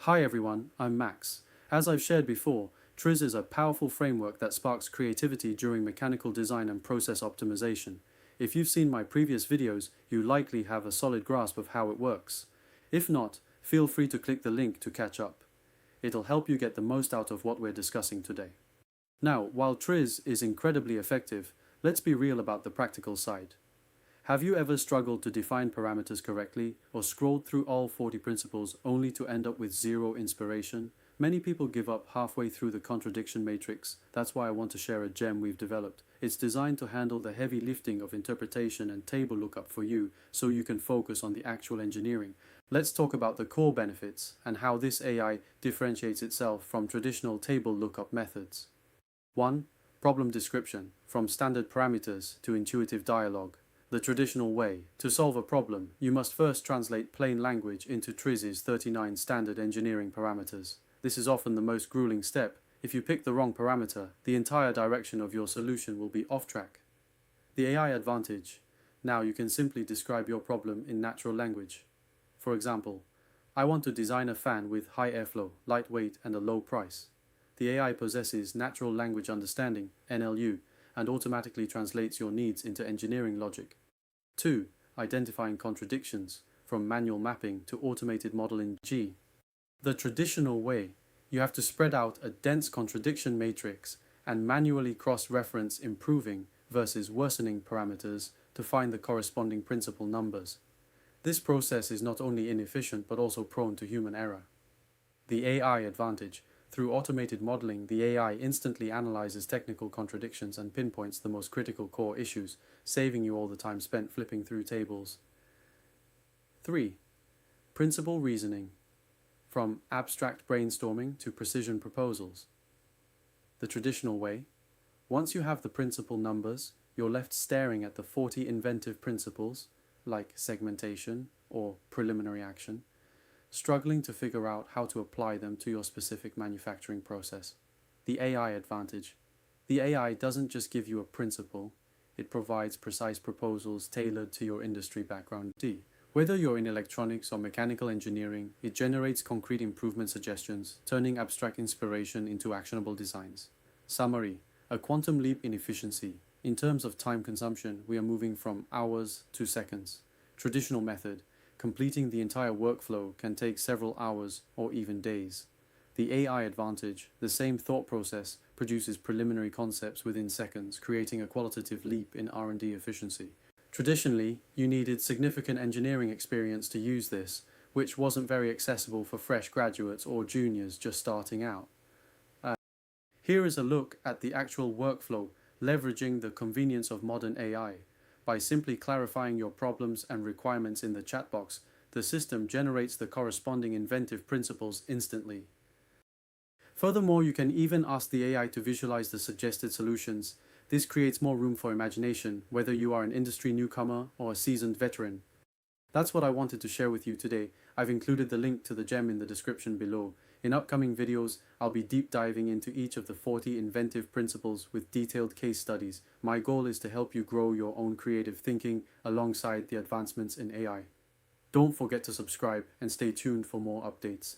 Hi everyone, I'm Max. As I've shared before, TRIZ is a powerful framework that sparks creativity during mechanical design and process optimization. If you've seen my previous videos, you likely have a solid grasp of how it works. If not, feel free to click the link to catch up. It'll help you get the most out of what we're discussing today. Now, while TRIZ is incredibly effective, let's be real about the practical side. Have you ever struggled to define parameters correctly or scrolled through all 40 principles only to end up with zero inspiration? Many people give up halfway through the contradiction matrix. That's why I want to share a gem we've developed. It's designed to handle the heavy lifting of interpretation and table lookup for you so you can focus on the actual engineering. Let's talk about the core benefits and how this AI differentiates itself from traditional table lookup methods. 1. Problem description, from standard parameters to intuitive dialogue. The traditional way. To solve a problem, you must first translate plain language into TRIZ's 39 standard engineering parameters. This is often the most grueling step. If you pick the wrong parameter, the entire direction of your solution will be off track. The AI advantage. Now you can simply describe your problem in natural language. For example, I want to design a fan with high airflow, lightweight, and a low price. The AI possesses natural language understanding, NLU, and automatically translates your needs into engineering logic. 2. Identifying contradictions, from manual mapping to automated modeling. The traditional way, you have to spread out a dense contradiction matrix and manually cross-reference improving versus worsening parameters to find the corresponding principal numbers. This process is not only inefficient but also prone to human error. The AI advantage. Through automated modeling, the AI instantly analyzes technical contradictions and pinpoints the most critical core issues, saving you all the time spent flipping through tables. 3. Principal reasoning, from abstract brainstorming to precision proposals. The traditional way. Once you have the principal numbers, you're left staring at the 40 inventive principles, like segmentation or preliminary action, struggling to figure out how to apply them to your specific manufacturing process. The AI advantage. The AI doesn't just give you a principle, it provides precise proposals tailored to your industry background. Whether you're in electronics or mechanical engineering, it generates concrete improvement suggestions, turning abstract inspiration into actionable designs. Summary: a quantum leap in efficiency. In terms of time consumption, we are moving from hours to seconds. Traditional method. Completing the entire workflow can take several hours or even days. The AI advantage, the same thought process, produces preliminary concepts within seconds, creating a qualitative leap in R&D efficiency. Traditionally, you needed significant engineering experience to use this, which wasn't very accessible for fresh graduates or juniors just starting out. Here is a look at the actual workflow, leveraging the convenience of modern AI. By simply clarifying your problems and requirements in the chat box, the system generates the corresponding inventive principles instantly. Furthermore, you can even ask the AI to visualize the suggested solutions. This creates more room for imagination, whether you are an industry newcomer or a seasoned veteran. That's what I wanted to share with you today. I've included the link to the gem in the description below. In upcoming videos, I'll be deep diving into each of the 40 inventive principles with detailed case studies. My goal is to help you grow your own creative thinking alongside the advancements in AI. Don't forget to subscribe and stay tuned for more updates.